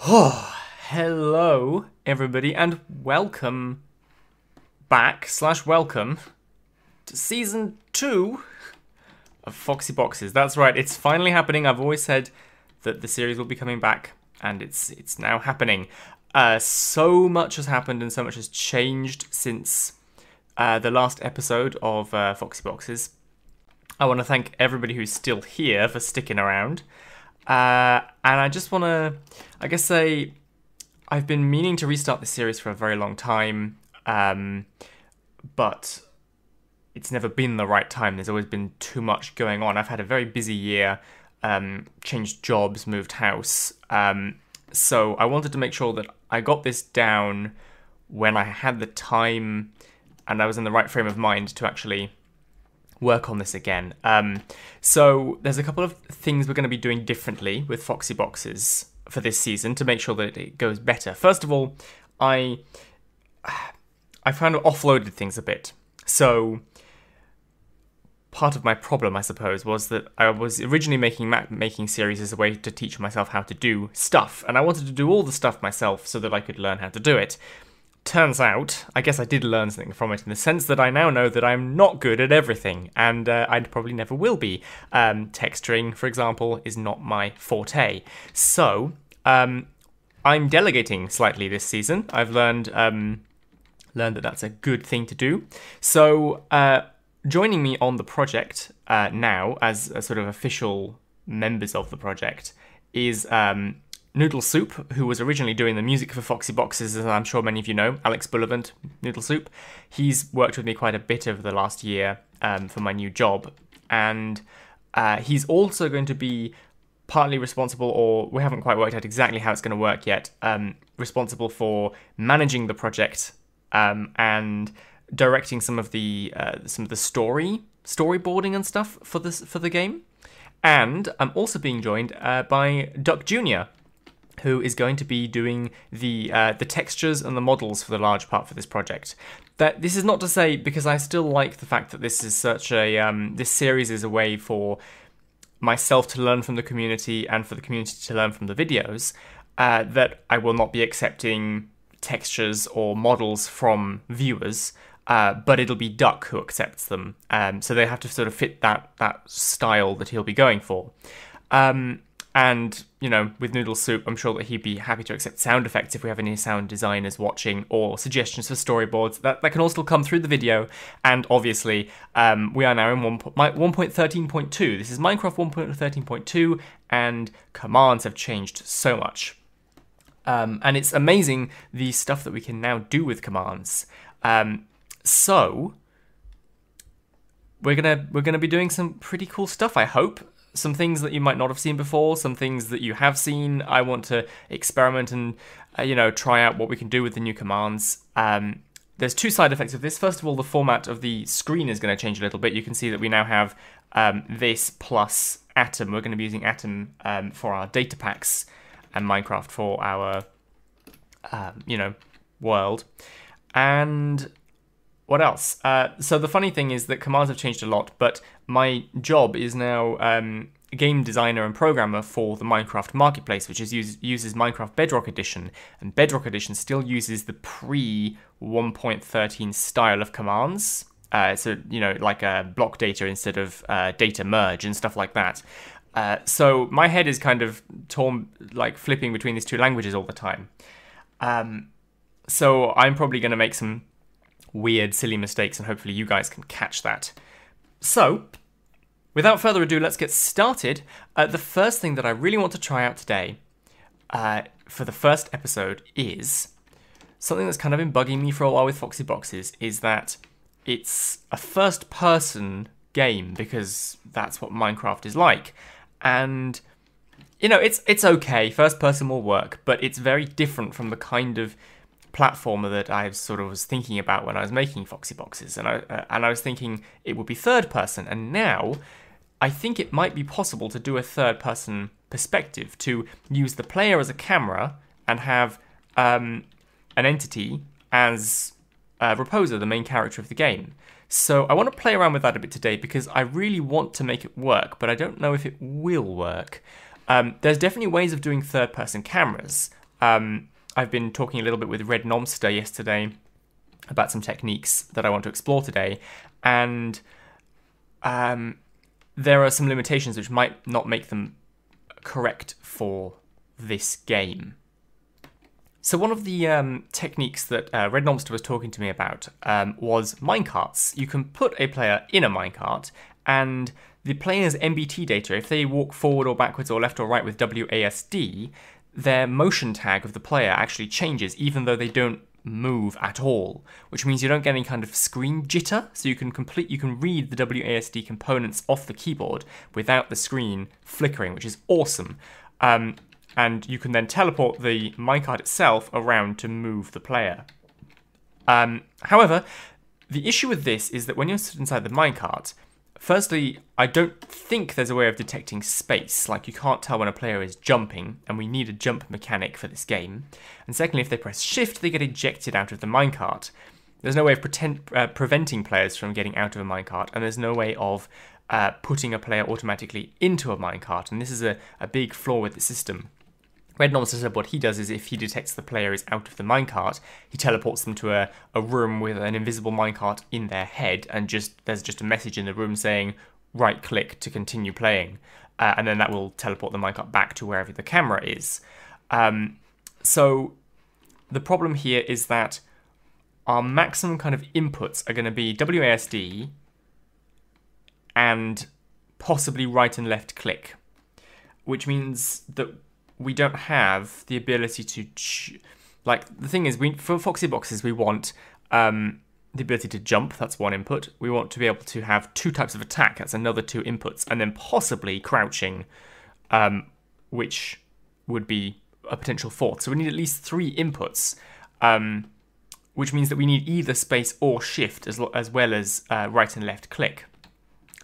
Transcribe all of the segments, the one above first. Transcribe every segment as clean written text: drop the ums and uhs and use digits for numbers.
Oh, hello, everybody, and welcome back/welcome to season 2 of Foxy Boxes. That's right, it's finally happening. I've always said that the series will be coming back, and it's now happening. So much has happened and so much has changed since the last episode of Foxy Boxes. I want to thank everybody who's still here for sticking around. And I just want to, say, I've been meaning to restart this series for a very long time, but it's never been the right time. There's always been too much going on. I've had a very busy year, changed jobs, moved house, so I wanted to make sure that I got this down when I had the time and I was in the right frame of mind to actually work on this again. So there's a couple of things we're going to be doing differently with Foxy Boxes for this season to make sure that it goes better. First of all, I kind of offloaded things a bit. So part of my problem, I suppose, was that I was originally making series as a way to teach myself how to do stuff, and I wanted to do all the stuff myself so that I could learn how to do it. Turns out, I guess I did learn something from it in the sense that I now know that I'm not good at everything, and I probably never will be. Texturing, for example, is not my forte. So, I'm delegating slightly this season. I've learned that that's a good thing to do. So, joining me on the project now, as a sort of official members of the project, is Noodle Soup, who was originally doing the music for Foxy Boxes, as I'm sure many of you know, Alex Bullivant, Noodle Soup. He's worked with me quite a bit over the last year for my new job, and he's also going to be partly responsible, or we haven't quite worked out exactly how it's going to work yet, responsible for managing the project and directing some of the storyboarding and stuff for the game. And I'm also being joined by Duck Jr., who is going to be doing the textures and the models for the large part for this project. That this is not to say, because I still like the fact that this is such a this series is a way for myself to learn from the community and for the community to learn from the videos, that I will not be accepting textures or models from viewers, but it'll be Duck who accepts them. So they have to sort of fit that style that he'll be going for. And, you know, with Noodle Soup, I'm sure that he'd be happy to accept sound effects if we have any sound designers watching, or suggestions for storyboards. That can all still come through the video. And obviously, we are now in 1.13.2. This is Minecraft 1.13.2, and commands have changed so much. And it's amazing the stuff that we can now do with commands. So we're gonna be doing some pretty cool stuff, I hope. Some things that you might not have seen before, some things that you have seen. I want to experiment and, try out what we can do with the new commands. There's two side effects of this. First of all, the format of the screen is going to change a little bit. You can see that we now have this plus Atom. We're going to be using Atom for our data packs and Minecraft for our, world. And what else? So the funny thing is that commands have changed a lot, but my job is now game designer and programmer for the Minecraft Marketplace, which uses Minecraft Bedrock Edition, and Bedrock Edition still uses the pre-1.13 style of commands. So, like block data instead of data merge and stuff like that. So my head is kind of torn, like flipping between these two languages all the time. So I'm probably going to make some weird, silly mistakes, and hopefully you guys can catch that. So, without further ado, let's get started. The first thing that I really want to try out today for the first episode is something that's kind of been bugging me for a while with Foxy Boxes, is that it's a first-person game, because that's what Minecraft is like. And, it's okay, first person will work, but it's very different from the kind of platformer that I sort of was thinking about when I was making Foxy Boxes, and I was thinking it would be third person, and now I think it might be possible to do a third person perspective, to use the player as a camera and have an entity as Raposa, the main character of the game. So I want to play around with that a bit today, because I really want to make it work, but I don't know if it will work. There's definitely ways of doing third person cameras. I've been talking a little bit with Red Nomster yesterday about some techniques that I want to explore today, and there are some limitations which might not make them correct for this game. So one of the techniques that Red Nomster was talking to me about was minecarts. You can put a player in a minecart, and the player's MBT data, if they walk forward or backwards or left or right with WASD, their motion tag of the player actually changes even though they don't move at all, which means you don't get any kind of screen jitter, so you can read the WASD components off the keyboard without the screen flickering, which is awesome. And you can then teleport the minecart itself around to move the player. However, the issue with this is that when you're stood inside the minecart, firstly, I don't think there's a way of detecting space, like you can't tell when a player is jumping, and we need a jump mechanic for this game. And secondly, if they press shift, they get ejected out of the minecart. There's no way of preventing players from getting out of a minecart, and there's no way of putting a player automatically into a minecart, and this is a big flaw with the system. Red Nomster said what he does is if he detects the player is out of the minecart, he teleports them to a room with an invisible minecart in their head, and there's just a message in the room saying right click to continue playing, and then that will teleport the minecart back to wherever the camera is. So the problem here is that our maximum kind of inputs are going to be WASD and possibly right and left click, which means that we don't have the ability to, like, the thing is, for Foxy boxes, we want the ability to jump, that's one input. We want to be able to have two types of attack, that's another two inputs, and then possibly crouching, which would be a potential fourth. So we need at least three inputs, which means that we need either space or shift as well as right and left click.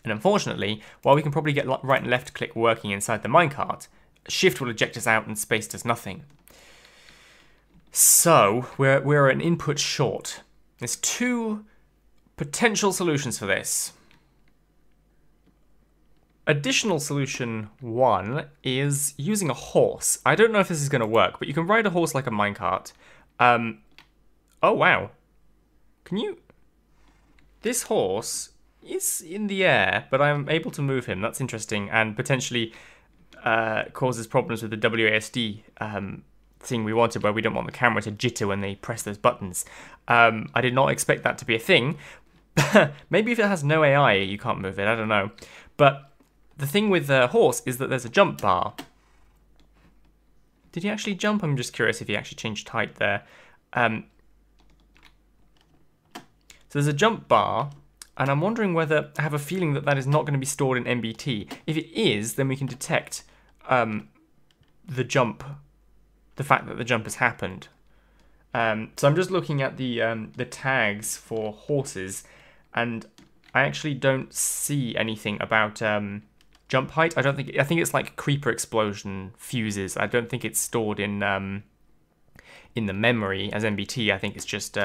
And unfortunately, while we can probably get right and left click working inside the minecart, shift will eject us out and space does nothing. So we're an input short. There's two potential solutions for this. Additional solution one is using a horse. I don't know if this is going to work, but you can ride a horse like a minecart. Oh wow. Can you... This horse is in the air, but I'm able to move him. That's interesting, and potentially causes problems with the WASD thing we wanted, where we don't want the camera to jitter when they press those buttons. I did not expect that to be a thing. Maybe if it has no AI, you can't move it. I don't know. But the thing with the horse is that there's a jump bar. Did he actually jump? I'm just curious if he actually changed height there. So there's a jump bar, and I'm wondering whether, I have a feeling that that is not going to be stored in MBT. If it is, then we can detect the jump, the fact that the jump has happened. So I'm just looking at the tags for horses, and I actually don't see anything about jump height. I think it's like creeper explosion fuses. I don't think it's stored in the memory as MBT. I think it's just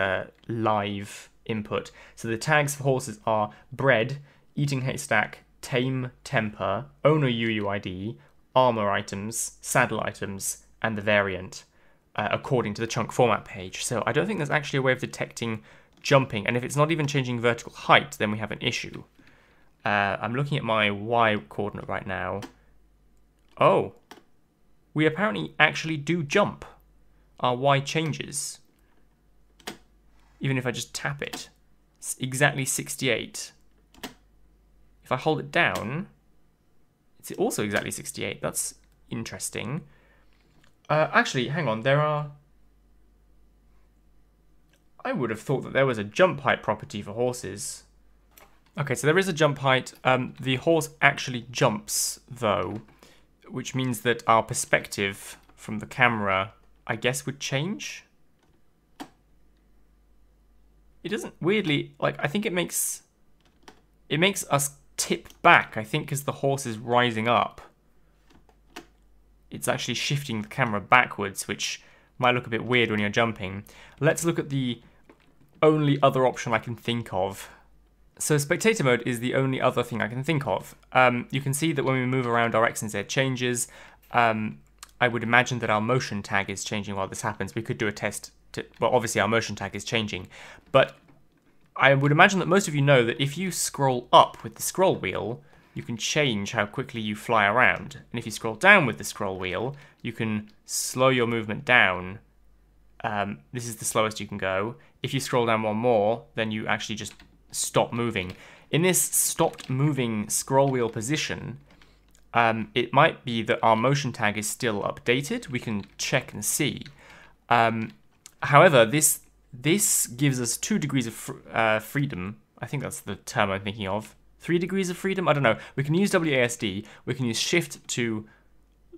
live input. So the tags for horses are bread, eating haystack, tame temper, owner UUID, armor items, saddle items, and the variant, according to the chunk format page. So I don't think there's actually a way of detecting jumping, and if it's not even changing vertical height, then we have an issue. I'm looking at my Y coordinate right now. Oh, we apparently actually do jump. Our Y changes. Even if I just tap it. It's exactly 68. If I hold it down, it's also exactly 68. That's interesting. Actually, hang on, there are... I would have thought that there was a jump height property for horses. Okay, so there is a jump height. The horse actually jumps, though, which means that our perspective from the camera, I guess, would change. It doesn't, weirdly, like, I think it makes us tip back, I think, as the horse is rising up. It's actually shifting the camera backwards, which might look a bit weird when you're jumping. Let's look at the only other option I can think of. So spectator mode is the only other thing I can think of. You can see that when we move around, our X and Z changes. I would imagine that our motion tag is changing while this happens. We could do a test. Well, obviously our motion tag is changing, but I would imagine that most of you know that if you scroll up with the scroll wheel, you can change how quickly you fly around. And if you scroll down with the scroll wheel, you can slow your movement down. This is the slowest you can go. If you scroll down one more, then you actually just stop moving. In this stopped moving scroll wheel position, it might be that our motion tag is still updated. We can check and see. However, this gives us 2 degrees of freedom. I think that's the term I'm thinking of. 3 degrees of freedom? I don't know. We can use WASD. We can use Shift to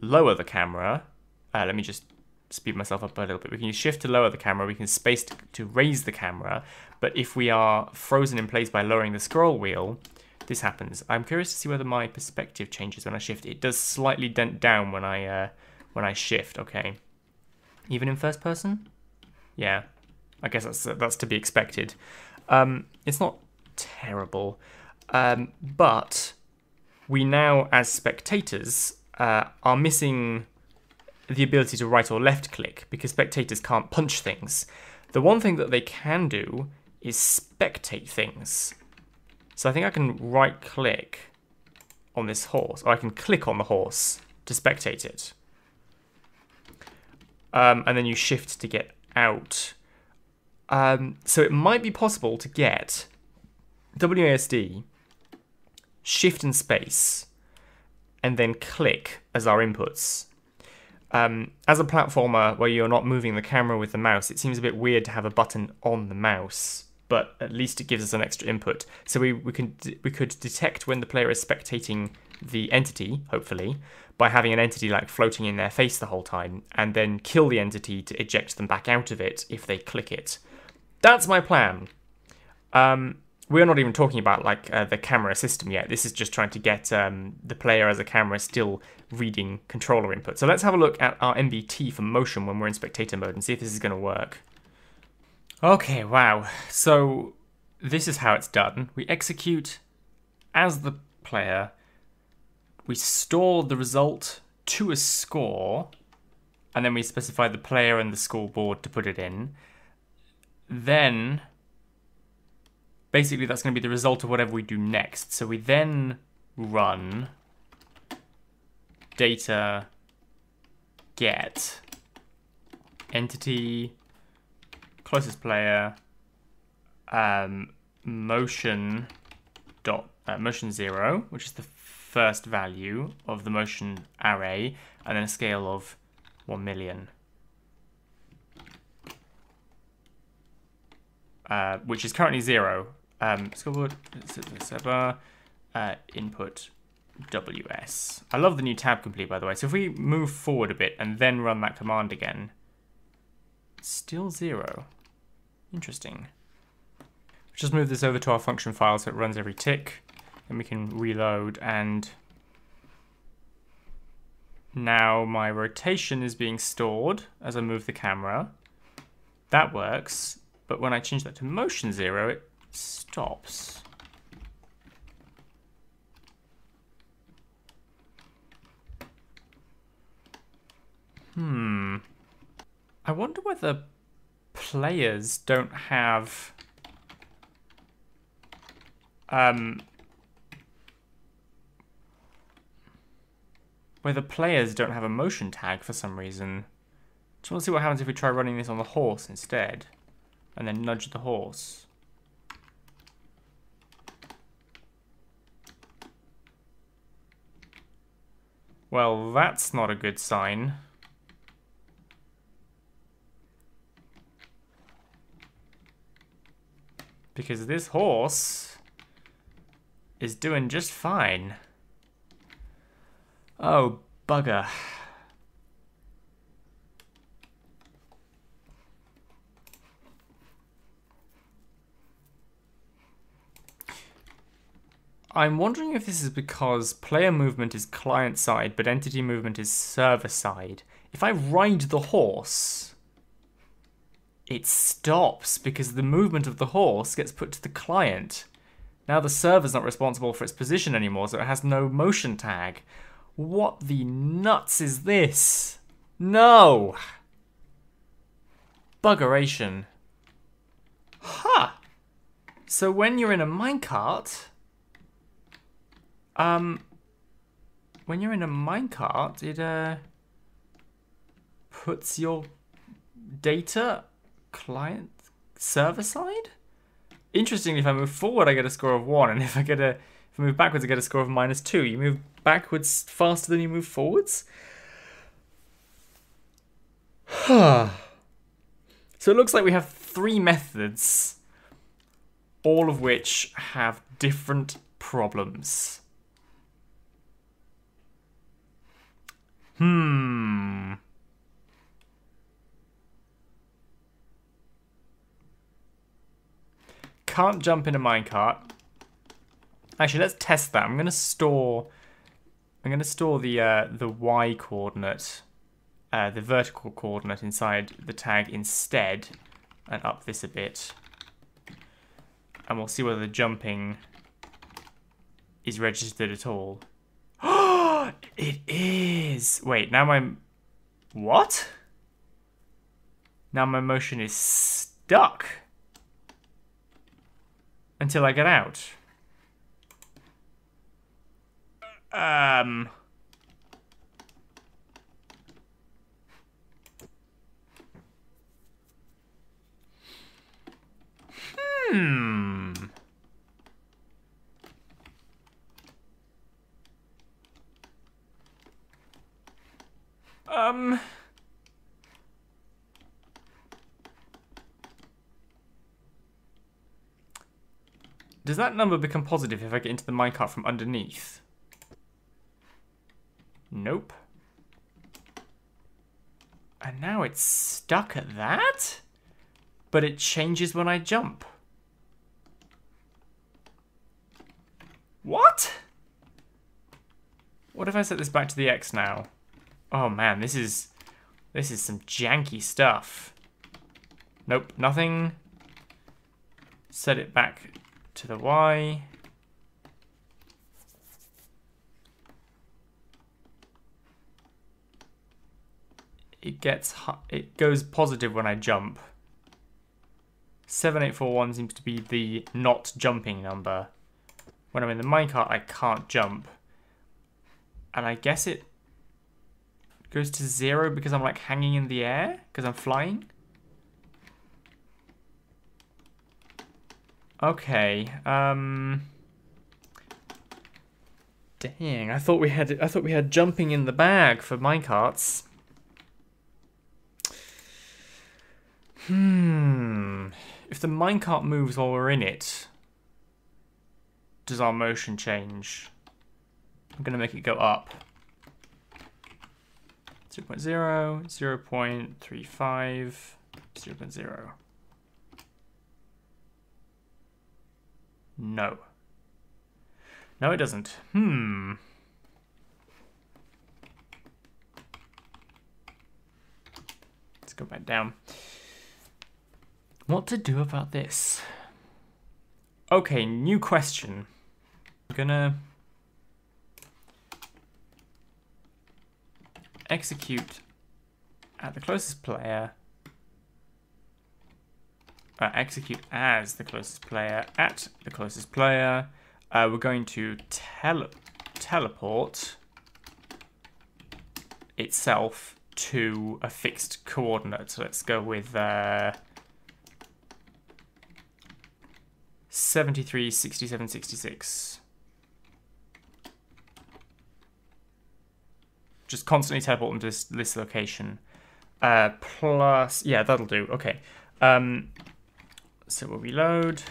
lower the camera. Let me just speed myself up a little bit. We can use Shift to lower the camera. We can space to raise the camera. But if we are frozen in place by lowering the scroll wheel, this happens. I'm curious to see whether my perspective changes when I shift. It does slightly dent down when I shift. Okay. Even in first person? Yeah. I guess that's to be expected. It's not terrible. But we now, as spectators, are missing the ability to right or left click because spectators can't punch things. The one thing that they can do is spectate things. So I think I can right click on this horse, or I can click on the horse to spectate it. And then you shift to get out. So it might be possible to get WASD, shift and space, and then click as our inputs. As a platformer where you're not moving the camera with the mouse, it seems a bit weird to have a button on the mouse, but at least it gives us an extra input. So we could detect when the player is spectating the entity, hopefully, by having an entity like floating in their face the whole time, and then kill the entity to eject them back out of it if they click it. That's my plan. We're not even talking about like the camera system yet. This is just trying to get the player as a camera still reading controller input. So let's have a look at our MBT for motion when we're in spectator mode and see if this is going to work. Okay, wow. So this is how it's done. We execute as the player. We store the result to a score, and then we specify the player and the scoreboard to put it in. Then basically that's going to be the result of whatever we do next. So we then run data get entity closest player motion 0, which is the first value of the motion array, and then a scale of 1 million. Which is currently 0. Scoreboard, input WS. I love the new tab complete, by the way. So if we move forward a bit and then run that command again, still 0. Interesting. Just move this over to our function file so it runs every tick. Then we can reload, and now my rotation is being stored as I move the camera. That works, but when I change that to motion 0, it stops. I wonder whether players don't have a motion tag for some reason. Just want to see what happens if we try running this on the horse instead, and then nudge the horse. Well, that's not a good sign. Because this horse is doing just fine. Oh, bugger. I'm wondering if this is because player movement is client-side, but entity movement is server-side. If I ride the horse, it stops because the movement of the horse gets put to the client. Now the server's not responsible for its position anymore, so it has no motion tag. What the nuts is this? No! Buggeration. Huh. So when you're in a minecart, it puts your data client server side. Interestingly, if I move forward, I get a score of 1, and if I move backwards, I get a score of -2. You move backwards faster than you move forwards. So it looks like we have 3 methods, all of which have different problems. Can't jump in a minecart. Actually, let's test that. I'm gonna store the Y coordinate, the vertical coordinate inside the tag instead, and up this a bit. And we'll see whether the jumping is registered at all. Oh, it is! Wait, now what? Now my motion is stuck. Until I get out. Does that number become positive if I get into the minecart from underneath? Nope. And now it's stuck at that? But it changes when I jump. What? What if I set this back to the X now? Oh man, this is some janky stuff. Nope, nothing. Set it back to the Y. It goes positive when I jump. 7841 seems to be the not jumping number. When I'm in the minecart, I can't jump. And I guess it goes to 0 because I'm like hanging in the air because I'm flying. Okay. Dang, I thought we had jumping in the bag for minecarts. If the minecart moves while we're in it, does our motion change? I'm gonna make it go up. 0.0, 0.35, 0.0. No. No, it doesn't. Let's go back down. What to do about this? Okay, new question. I'm gonna execute at the closest player. Execute as the closest player at the closest player. We're going to teleport itself to a fixed coordinate. So let's go with 73, 67, 66. Just constantly teleport them to this location. Plus, yeah, that'll do. Okay. So we'll reload.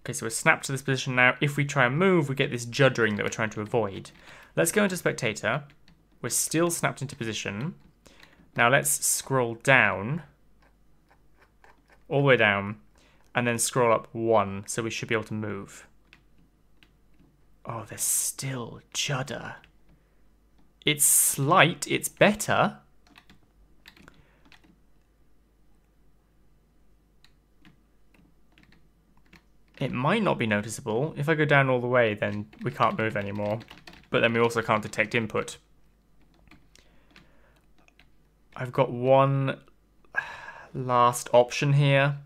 Okay, so we're snapped to this position now. If we try and move, we get this juddering that we're trying to avoid. Let's go into spectator. We're still snapped into position. Now let's scroll down. All the way down. And then scroll up 1, so we should be able to move. Oh, there's still judder. It's slight, it's better. It might not be noticeable. If I go down all the way, then we can't move anymore. But then we also can't detect input. I've got one last option here,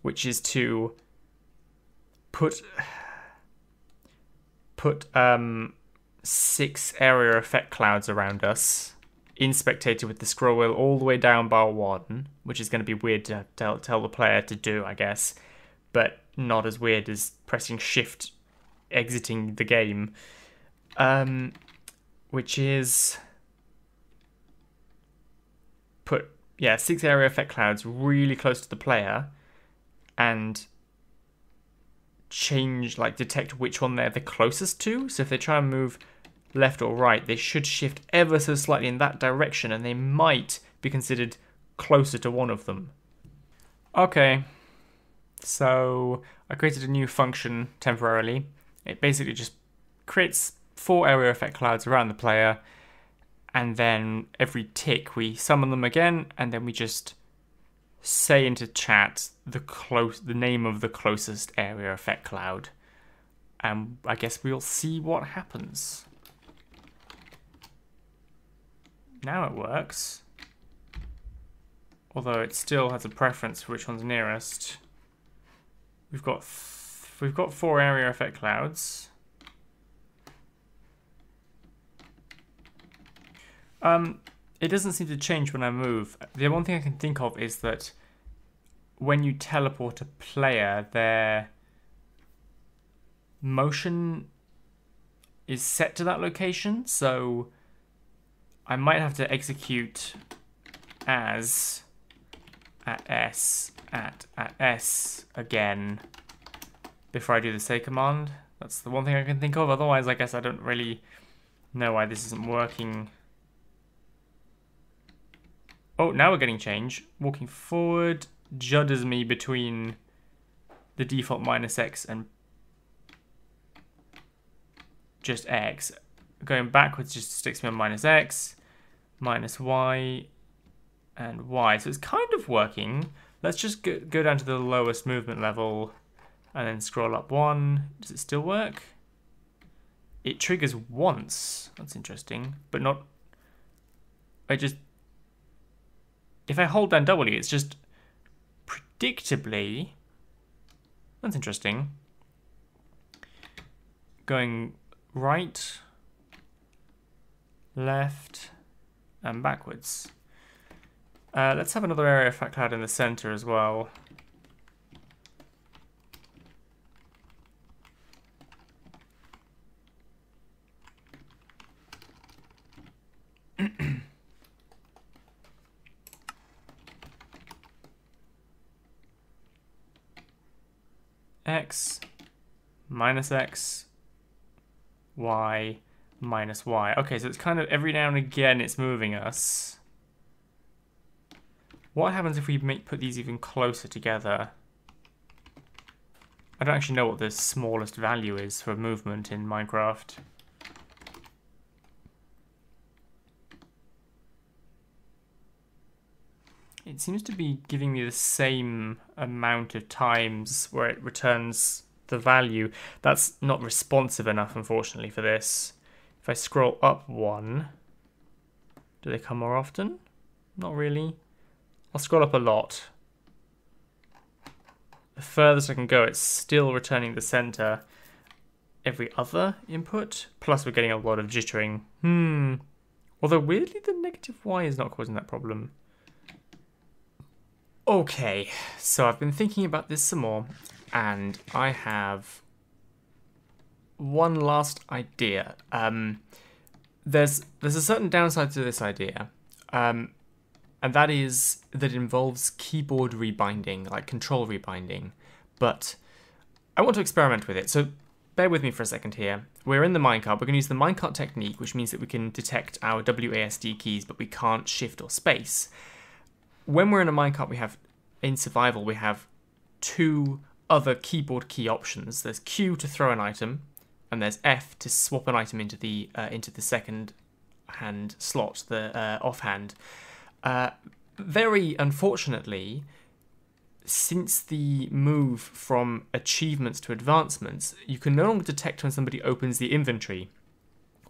which is to put 6 area effect clouds around us in spectator with the scroll wheel all the way down bar 1, which is going to be weird to tell the player to do, I guess, but not as weird as pressing shift exiting the game, which is put 6 area effect clouds really close to the player and change, like, detect which one they're the closest to. So if they try and move left or right, they should shift ever so slightly in that direction and they might be considered closer to one of them. Okay, so I created a new function temporarily. It basically just creates 4 area effect clouds around the player, and then every tick we summon them again, and then we just say into chat the name of the closest area effect cloud, and I guess we'll see what happens. Now it works, although it still has a preference for which one's nearest. We've got 4 area effect clouds. It doesn't seem to change when I move. The one thing I can think of is that when you teleport a player, their motion is set to that location, so I might have to execute as at S at S again before I do the say command. That's the one thing I can think of. Otherwise, I guess I don't really know why this isn't working. Oh, now we're getting change. Walking forward judders me between the default -X and just X. Going backwards just sticks me on -X, -Y, and Y. So it's kind of working. Let's just go down to the lowest movement level and then scroll up 1. Does it still work? It triggers once. That's interesting, but not... If I hold down W, it's just predictably... That's interesting. Going right, left, and backwards. Let's have another area effect cloud in the center as well. X, -X, Y, -Y. Okay, so it's kind of every now and again it's moving us. What happens if we put these even closer together? I don't actually know what the smallest value is for movement in Minecraft. It seems to be giving me the same amount of times where it returns the value. That's not responsive enough, unfortunately, for this. If I scroll up 1, do they come more often? Not really. I'll scroll up a lot. The furthest I can go, it's still returning the center every other input. Plus we're getting a lot of jittering. Although weirdly the -Y is not causing that problem. Okay, so I've been thinking about this some more, and I have one last idea. There's a certain downside to this idea, and that is that it involves keyboard rebinding, like control rebinding, but I want to experiment with it, so bear with me for a second here. We're in the minecart. We're going to use the minecart technique, which means that we can detect our WASD keys, but we can't shift or space. When we're in a minecart, in survival, we have 2 other keyboard key options. There's Q to throw an item, and there's F to swap an item into the second hand slot, the offhand. Very unfortunately, since the move from achievements to advancements, you can no longer detect when somebody opens the inventory,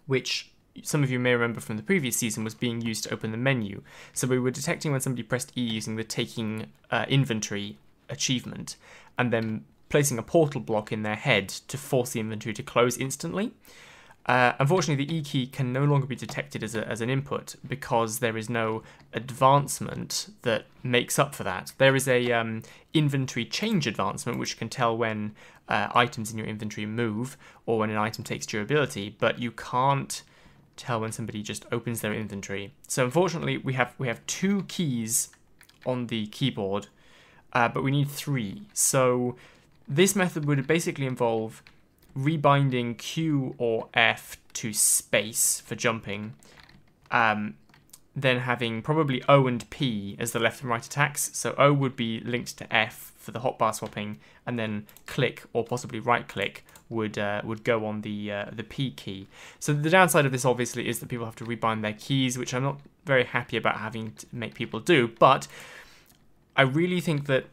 which some of you may remember from the previous season, was being used to open the menu. So we were detecting when somebody pressed E using the taking inventory achievement, and then placing a portal block in their head to force the inventory to close instantly. Unfortunately, the E key can no longer be detected as an input because there is no advancement that makes up for that. There is a inventory change advancement which can tell when items in your inventory move or when an item takes durability, but you can't tell when somebody just opens their inventory. So unfortunately, we have 2 keys on the keyboard, but we need 3. So this method would basically involve rebinding Q or F to space for jumping, then having probably O and P as the left and right attacks. So O would be linked to F for the hotbar swapping, and then click or possibly right click would go on the P key. So the downside of this obviously is that people have to rebind their keys, which I'm not very happy about having to make people do, but I really think that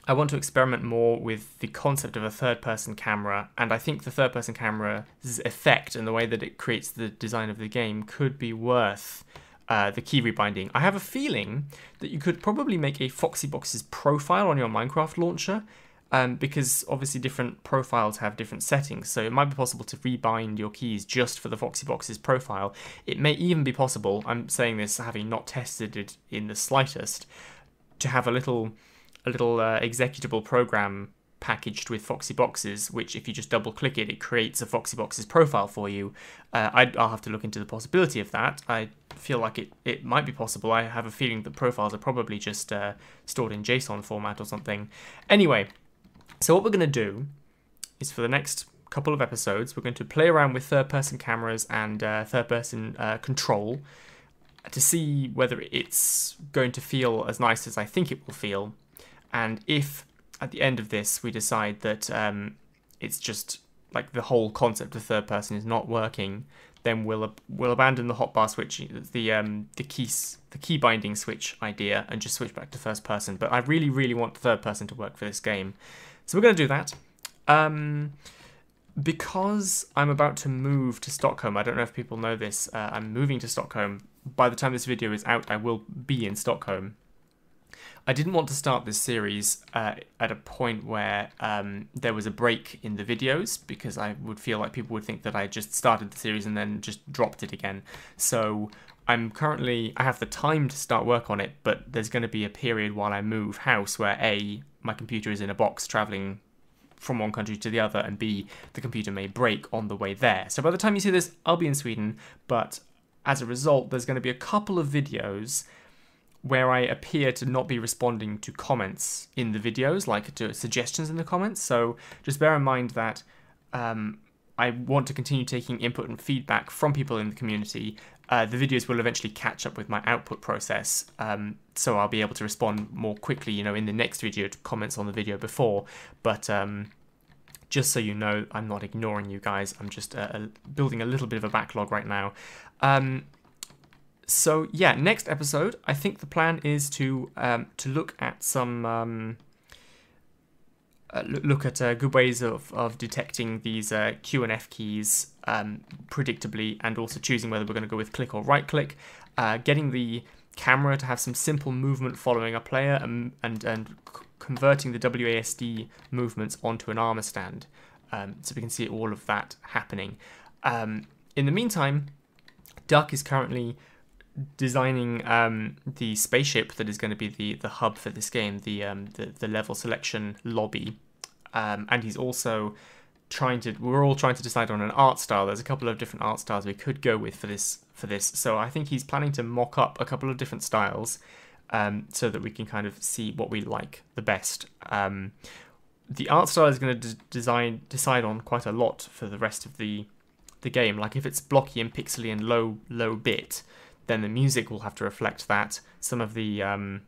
I want to experiment more with the concept of a third-person camera, and I think the third-person camera's effect and the way that it creates the design of the game could be worth the key rebinding. I have a feeling that you could probably make a Foxy Box's profile on your Minecraft launcher, because obviously different profiles have different settings, so it might be possible to rebind your keys just for the Foxy Box's profile. It may even be possible, I'm saying this having not tested it in the slightest, to have a little executable program packaged with Foxy Boxes, which if you just double click it, it creates a Foxy Boxes profile for you. I'll have to look into the possibility of that. I feel like it might be possible. I have a feeling that profiles are probably just stored in JSON format or something. Anyway, so what we're going to do is for the next couple of episodes, we're going to play around with third-person cameras and third-person control to see whether it's going to feel as nice as I think it will feel. And if at the end of this we decide that it's just like the whole concept of third person is not working, then we'll abandon the hotbar switch, the key binding switch idea, and just switch back to first person. But I really, really want third person to work for this game, so we're going to do that. Because I'm about to move to Stockholm, I don't know if people know this, I'm moving to Stockholm. By the time this video is out, I will be in Stockholm. I didn't want to start this series at a point where there was a break in the videos, because I would feel like people would think that I just started the series and then just dropped it again. So I have the time to start work on it, but there's going to be a period while I move house where A, my computer is in a box traveling from one country to the other, and B, the computer may break on the way there. So by the time you see this, I'll be in Sweden, but as a result, there's going to be a couple of videos where I appear to not be responding to comments in the videos, like to suggestions in the comments. So just bear in mind that I want to continue taking input and feedback from people in the community. The videos will eventually catch up with my output process, so I'll be able to respond more quickly, in the next video to comments on the video before. But just so you know, I'm not ignoring you guys. I'm just building a little bit of a backlog right now. So yeah, next episode, I think the plan is to look at some good ways of detecting these Q and F keys predictably, and also choosing whether we're going to go with click or right click, getting the camera to have some simple movement following a player, and converting the WASD movements onto an armor stand, so we can see all of that happening. In the meantime, Duck is currently designing the spaceship that is going to be the hub for this game, the level selection lobby, and he's also we're all trying to decide on an art style. There's a couple of different art styles we could go with for this. So I think he's planning to mock up a couple of different styles, so that we can kind of see what we like the best. The art style is going to decide on quite a lot for the rest of the game. Like if it's blocky and pixely and low bit, then the music will have to reflect that. Some of the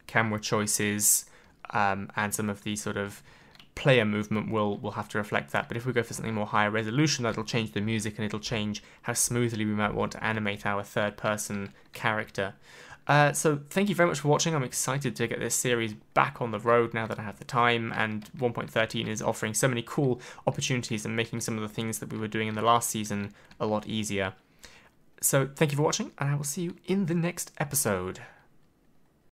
camera choices and some of the sort of player movement will have to reflect that. But if we go for something more higher resolution, that'll change the music, and it'll change how smoothly we might want to animate our third-person character. So thank you very much for watching. I'm excited to get this series back on the road now that I have the time, and 1.13 is offering so many cool opportunities and making some of the things that we were doing in the last season a lot easier. So thank you for watching, and I will see you in the next episode.